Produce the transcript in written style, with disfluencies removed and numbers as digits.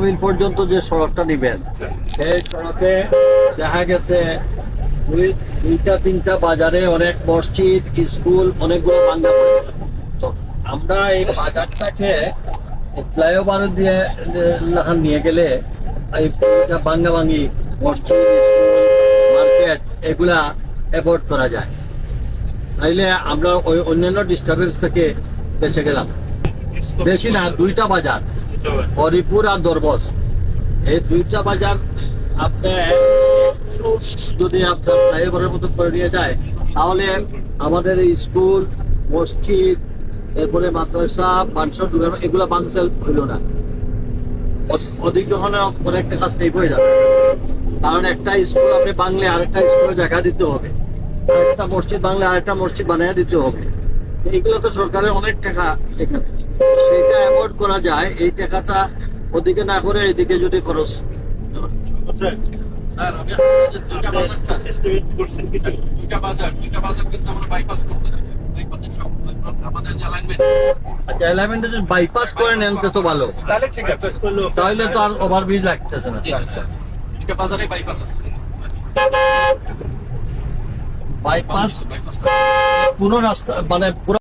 মিল পর্যন্ত যে সড়কটা নিবেন সেই সড়কে দেখা গেছে দুইটা তিনটা বাজারে অনেক মসজিদ স্কুল অনেকগুলো ভাঙ্গা পড়ে। তো আমরা এই বাজারটাকে ফ্লাইওভার দিয়ে নিয়ে গেলে এই ভাঙ্গা ভাঙ্গি মসজিদ স্কুল মার্কেট এগুলা অ্যাভয়েড করা যায়, তাইলে আমরা ওই অন্যান্য ডিস্টার্বেন্স থেকে বেঁচে গেলাম। বেশি না, দুইটা বাজার হরিপুর আর দরবস, এই দুইটা বাজার আপনার যদি আপনার ফ্লাইওভারের মতো করে নিয়ে যায় তাহলে আমাদের স্কুল মসজিদ এরপরে মাদ্রাসা বানসর দোকান এগুলো ভাঙতে হইল না, অধিগ্রহণে অনেক টাকা সেভ হয়ে যাবে। কারণ একটা স্কুল আপনি বাংলে আরেকটা স্কুলে জায়গা দিতে হবে, আরেকটা মসজিদ বাংলে আরেকটা মসজিদ বানিয়ে দিতে হবে। এইগুলো তো সরকারের অনেক টাকা এখানে, সেইটা অ্যাভয়েড করা যায়। এই টাকাটা ওদিকে না করে এদিকে যদি খরচ দুইটা বাজার কিন্তু আমরা বাইপাস করতেছি আচ্ছা, অ্যালাইনমেন্ট বাইপাস করে নেন তো ভালো, তাহলে ঠিক আছে, তাহলে তো আর ওভারব্রিজ লাগতেছে না। দুইটা বাজারে বাইপাস আছে, বাইপাস পুরো রাস্তা মানে পুরো